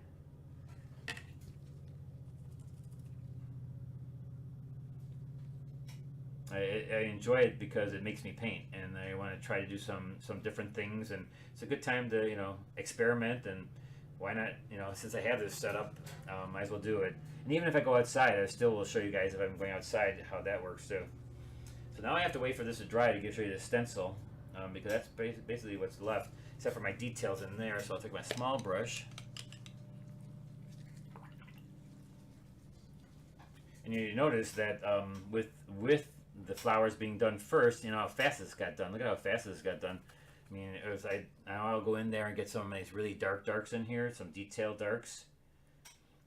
I enjoy it because it makes me paint, and I want to try to do some different things, and it's a good time to experiment and why not, you know, since I have this set up, might as well do it. And even if I go outside, I still will show you guys if I'm going outside how that works too. So now I have to wait for this to dry to show you the stencil, because that's basically what's left, except for my details in there. So I'll take my small brush. And you notice that with the flowers being done first, you know how fast this got done. Look at how fast this got done. I mean, it was I'll go in there and get some of these really darks in here, some detailed darks.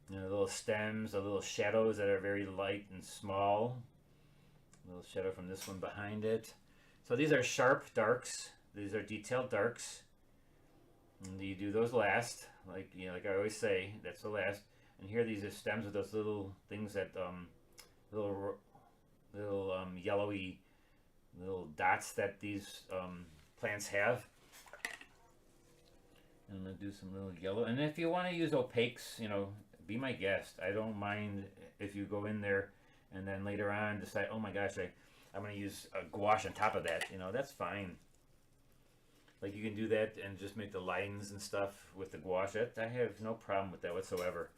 You know, little stems, the little shadows that are very light and small. A little shadow from this one behind it. So these are sharp darks. These are detailed darks. And you do those last, like like I always say, that's the last. And here these are stems with those little things that little yellowy little dots that these plants have. And I'm gonna do some little yellow. And if you want to use opaques, you know, be my guest. I don't mind if you go in there and then later on decide, oh my gosh, I'm gonna use a gouache on top of that. You know, that's fine. Like you can do that and just make the lines and stuff with the gouache. I have no problem with that whatsoever.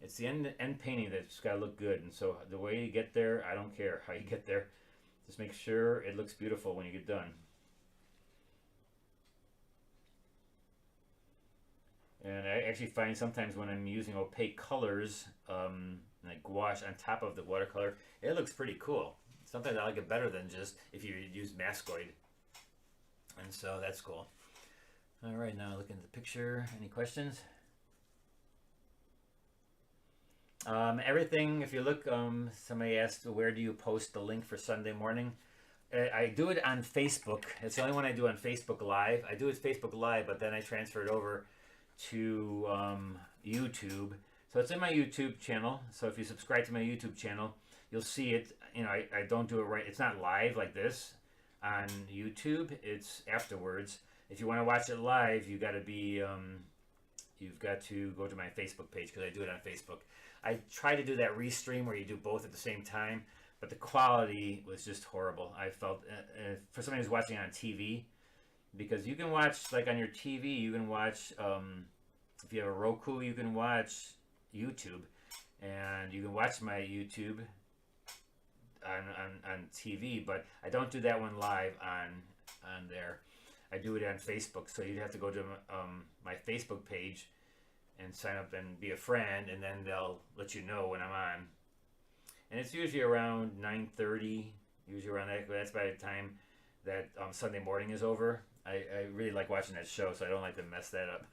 It's the end painting that's got to look good, and so the way you get there, I don't care how you get there. Just make sure it looks beautiful when you get done. And I actually find sometimes when I'm using opaque colors, like gouache on top of the watercolor, it looks pretty cool. Sometimes I like it better than just if you use mascoid. And so that's cool. All right, now looking at the picture. Any questions? Everything, if you look, somebody asked, where do you post the link for Sunday morning? I do it on Facebook. It's the only one I do on Facebook Live. I do it Facebook Live, but then I transfer it over to YouTube. So it's in my YouTube channel. So if you subscribe to my YouTube channel, you'll see it. You know, I don't do it right. It's not live like this on YouTube. It's afterwards. If you want to watch it live, you got to be, you've got to go to my Facebook page because I do it on Facebook. I try to do that restream where you do both at the same time, but the quality was just horrible. I felt, for somebody who's watching on TV, because you can watch, like on your TV, you can watch, if you have a Roku, you can watch YouTube, and you can watch my YouTube on TV, but I don't do that one live on there. I do it on Facebook, so you'd have to go to my Facebook page and sign up and be a friend, and then they'll let you know when I'm on. And it's usually around 9:30, usually around that. That's by the time that Sunday morning is over. I really like watching that show, so I don't like to mess that up.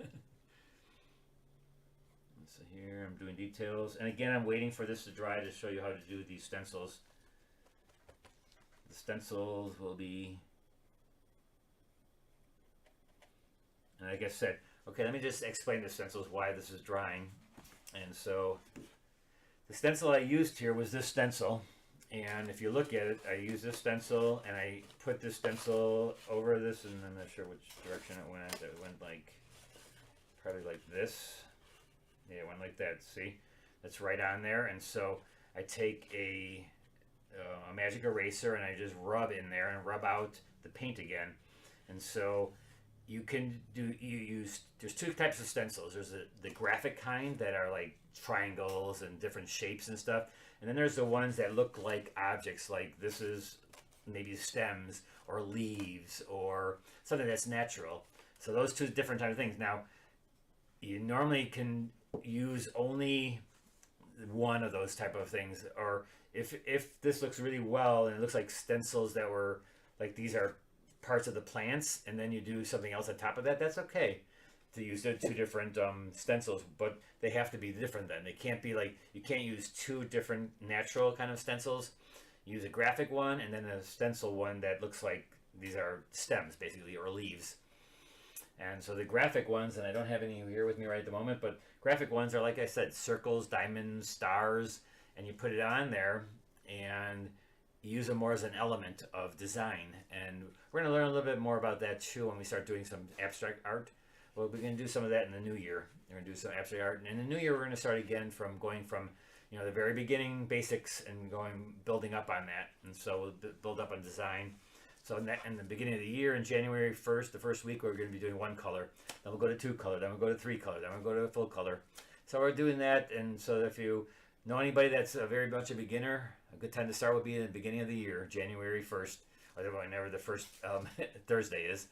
So here I'm doing details, and again I'm waiting for this to dry to show you how to do these stencils. The stencils will be, and like I said, okay, let me just explain the stencils, why this is drying. And so the stencil I used here was this stencil, and if you look at it, I used this stencil and I put this stencil over this, and I'm not sure which direction it went. It went like probably like this. Yeah, it went like that. See, that's right on there. And so I take a magic eraser and I just rub in there and rub out the paint again. And so you can use, there's two types of stencils. There's the graphic kind that are like triangles and different shapes and stuff. And then there's the ones that look like objects, like this is maybe stems or leaves or something that's natural. So those two different types of things. Now, you normally can use only one of those type of things, or if this looks really well and it looks like stencils that were like these are parts of the plants, and then you do something else on top of that, that's okay to use the two different stencils, but they have to be different then. They can't be like, you can't use two different natural kind of stencils. Use a graphic one and then a stencil one that looks like these are stems basically, or leaves. And so the graphic ones, and I don't have any here with me right at the moment, but graphic ones are, like I said, circles, diamonds, stars, and you put it on there and use them more as an element of design. And we're going to learn a little bit more about that too when we start doing some abstract art. Well, we're going to do some of that in the new year. We're going to do some abstract art. And in the new year, we're going to start again from going from, you know, the very beginning basics and building up on that. And so we'll build up on design. So in the beginning of the year, in January 1st, the first week, we're going to be doing one color. Then we'll go to two color. Then we'll go to three color. Then we'll go to full color. So we're doing that. And so if you know anybody that's a very much a beginner, a good time to start would be in the beginning of the year, January 1st, or whenever the first Thursday is.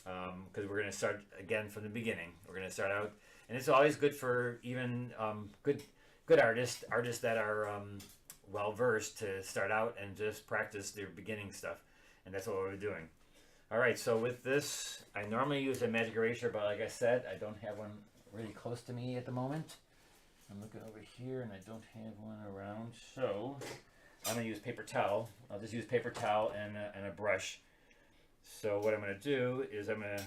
Because we're going to start again from the beginning. We're going to start out. And it's always good for even good artists that are well-versed to start out and just practice their beginning stuff. And that's what we're doing. All right, so with this, I normally use a magic eraser, but like I said, I don't have one really close to me at the moment. I'm looking over here, and I don't have one around. So I'm going to use paper towel. I'll just use paper towel and a brush. So what I'm going to do is I'm going to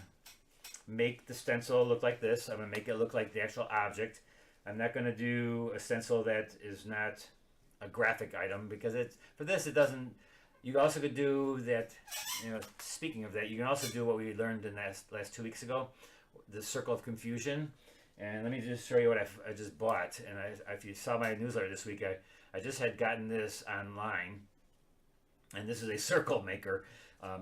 make the stencil look like this. I'm going to make it look like the actual object. I'm not going to do a stencil that is not a graphic item, because for this it doesn't. You also could do that, speaking of that, you can also do what we learned in last 2 weeks ago, the circle of confusion. And let me just show you what I just bought. And if you saw my newsletter this week, I just had gotten this online. And this is a circle maker,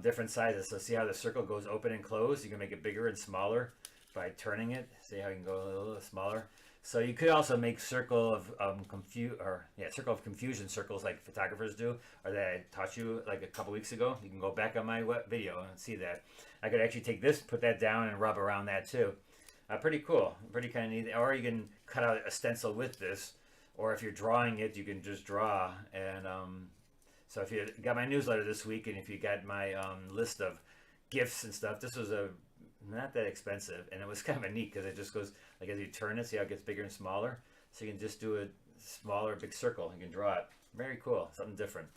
different sizes. So see how the circle goes open and closed? You can make it bigger and smaller by turning it. See how you can go a little smaller? So you could also make circle of confusion circles like photographers do, or that I taught you like a couple weeks ago. You can go back on my video and see that. I could actually take this, put that down, and rub around that too. Pretty cool, pretty kind of neat. Or you can cut out a stencil with this, or if you're drawing it, you can just draw. And so if you got my newsletter this week, and if you got my list of gifts and stuff, this was not that expensive, and it was kind of neat because it just goes like as you turn it, see how it gets bigger and smaller. So you can just do a smaller big circle. You can draw it. Very cool, something different.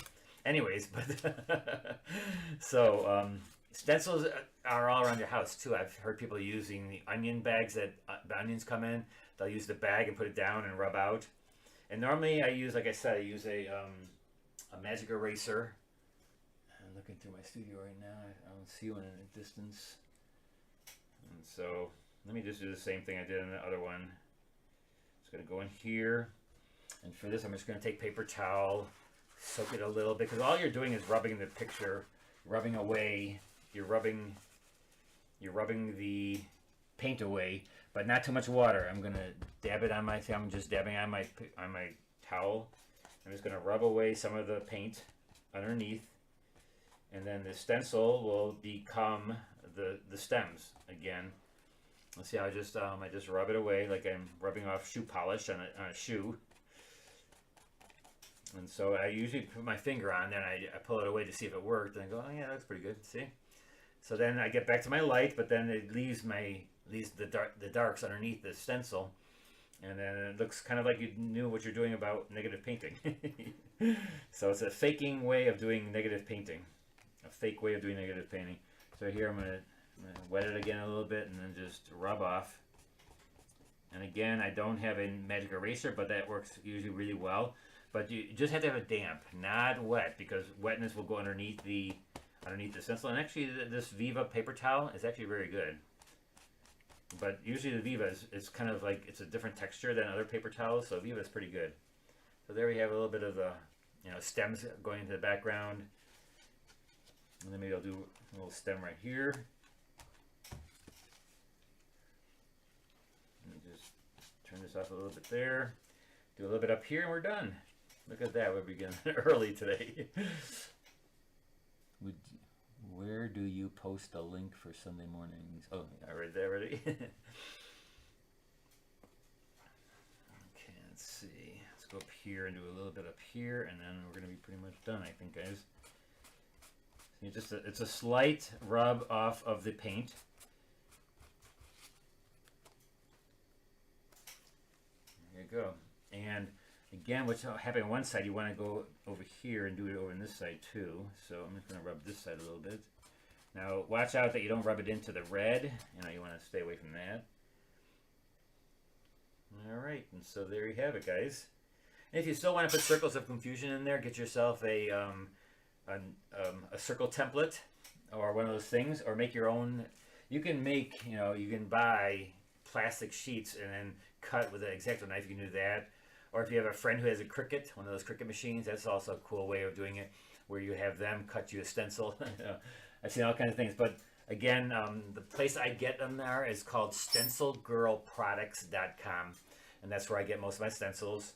Anyways, but so stencils are all around your house too. I've heard people using the onion bags that the onions come in. They'll use the bag and put it down and rub out. And normally I use, like I said, I use a magic eraser. I'm looking through my studio right now. I don't see one in the distance. And so let me just do the same thing I did in the other one. Just going to go in here, and for this I'm just going to take paper towel, soak it a little bit, because all you're doing is rubbing the picture, rubbing away. You're rubbing the paint away, but not too much water. I'm going to dab it on my. I'm just dabbing on my towel. I'm just going to rub away some of the paint underneath, and then the stencil will become the stems again. Let's see how I just rub it away like I'm rubbing off shoe polish on a shoe. And so I usually put my finger on, then I pull it away to see if it worked, and I go, oh yeah, that's pretty good. See? So then I get back to my light, but then it leaves the darks underneath the stencil, and then it looks kind of like you knew what you're doing about negative painting. So it's a faking way of doing negative painting, a fake way of doing negative painting. So here I'm gonna wet it again a little bit and then just rub off. And again, I don't have a magic eraser, but that works usually really well. But you just have to have it damp, not wet, because wetness will go underneath the stencil. And actually, this Viva paper towel is actually very good. But usually the Viva is kind of like, it's a different texture than other paper towels, so Viva is pretty good. So there we have a little bit of the stems going into the background. And then maybe I'll do a little stem right here. Let me just turn this off a little bit there. Do a little bit up here and we're done. Look at that, we're beginning early today. Where do you post a link for Sunday mornings? Oh, I read that already. Okay, let's see. Let's go up here and do a little bit up here, and then we're going to be pretty much done, I think, guys. It's a slight rub off of the paint. There you go. And again, what's happening on one side, you want to go over here and do it over on this side too. So I'm just going to rub this side a little bit. Now watch out that you don't rub it into the red. You want to stay away from that. All right, and so there you have it, guys. And if you still want to put circles of confusion in there, get yourself a circle template or one of those things, or make your own. You can make, you can buy plastic sheets and then cut with an X-Acto knife. You can do that, Or if you have a friend who has a Cricut, one of those Cricut machines, that's also a cool way of doing it, where you have them cut you a stencil. I've seen all kinds of things. But again, the place I get them there is called stencilgirlproducts.com. And that's where I get most of my stencils.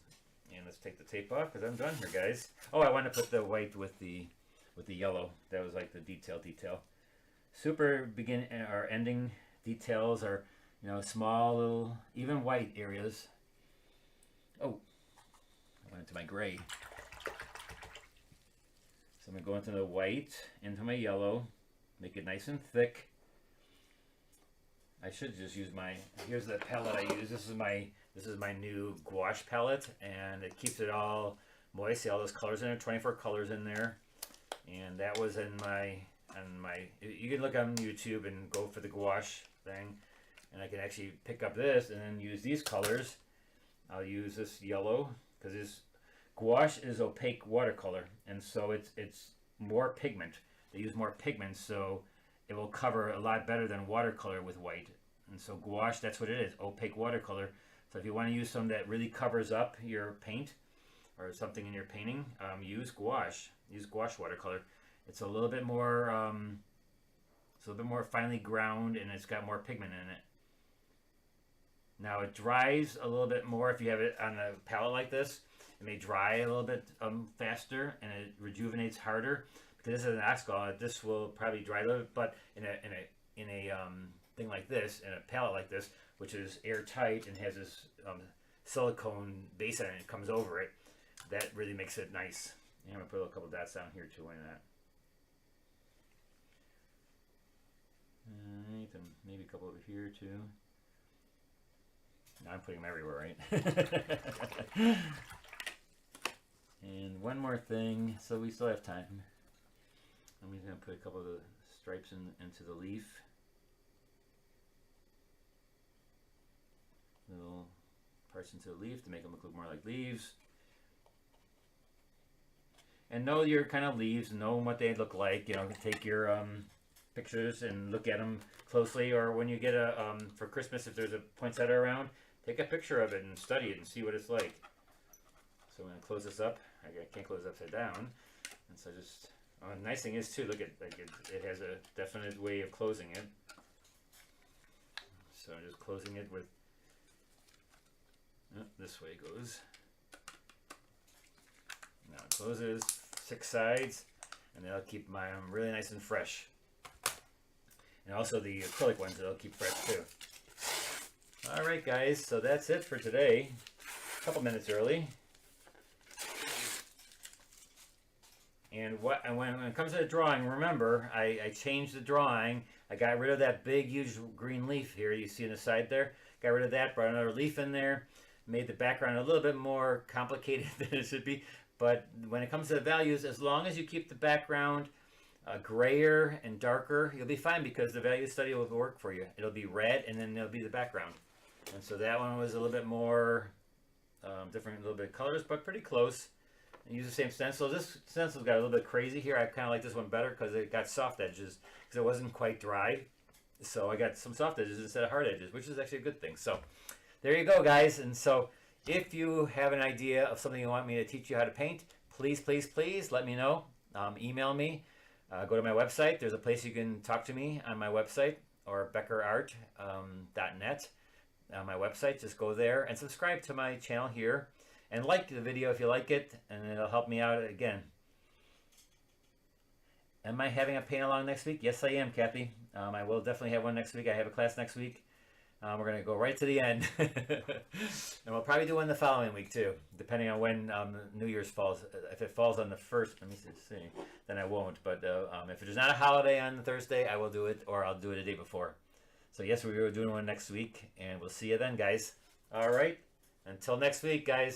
And let's take the tape off because I'm done here, guys. Oh, I want to put the white with the yellow. That was like the detail. Super begin or ending details are, you know, small little, even white areas. Oh, I went into my gray. So I'm going to go into the white, into my yellow, make it nice and thick. I should just use here's the palette I use. This is my new gouache palette, and it keeps it all moist. See all those colors in it, 24 colors in there. And that was in you can look on YouTube and go for the gouache thing. And I can actually pick up this and then use these colors. I'll use this yellow because this gouache is opaque watercolor, and so it's more pigment. They use more pigment, so it will cover a lot better than watercolor with white. And so gouache, that's what it is, opaque watercolor. So if you want to use some that really covers up your paint or something in your painting, use gouache. Use gouache watercolor. It's a little bit more finely ground, and it's got more pigment in it. Now it dries a little bit more if you have it on a palette like this. It may dry a little bit faster, and it rejuvenates harder. Because this is an oxcal, this will probably dry a little bit, but in a thing like this, in a palette like this, which is airtight and has this silicone base on it, and it comes over it, that really makes it nice. And I'm gonna put a couple dots down here too in that. Alright, and maybe a couple over here too. Now I'm putting them everywhere, right? And one more thing, so we still have time. I'm just going to put a couple of the stripes into the leaf. Little parts into the leaf to make them look more like leaves. And know your kind of leaves, know what they look like. You know, take your pictures and look at them closely. Or when you get for Christmas, if there's a poinsettia around, take a picture of it and study it and see what it's like. So I'm going to close this up. I can't close it upside down. And so just... the nice thing is too, look at it has a definite way of closing it. So I'm just closing it with this way it goes. Now it closes 6 sides, and that'll keep my really nice and fresh. And also the acrylic ones, that'll keep fresh too. All right, guys, so that's it for today. A couple minutes early. And when it comes to the drawing, remember, I changed the drawing. I got rid of that big, huge green leaf here you see on the side there. Got rid of that, brought another leaf in there. Made the background a little bit more complicated than it should be. But when it comes to the values, as long as you keep the background grayer and darker, you'll be fine because the value study will work for you. It'll be red, and then it'll be the background. And so that one was a little bit more different, a little bit of colors, but pretty close. And use the same stencil. This stencil got a little bit crazy here. I kind of like this one better because it got soft edges because it wasn't quite dry. So I got some soft edges instead of hard edges, which is actually a good thing. So there you go, guys. And so if you have an idea of something you want me to teach you how to paint, please, please, please let me know. Email me. Go to my website. There's a place you can talk to me on my website, or BeckerArt.net. On my website, just go there and subscribe to my channel here. And like the video if you like it, and it'll help me out again. Am I having a paint along next week? Yes, I am, Kathy. I will definitely have one next week. I have a class next week. We're going to go right to the end. And we'll probably do one the following week, too, depending on when New Year's falls. If it falls on the 1st, let me see, then I won't. But if there's not a holiday on Thursday, I will do it, or I'll do it a day before. So, yes, we're doing one next week, and we'll see you then, guys. All right. Until next week, guys.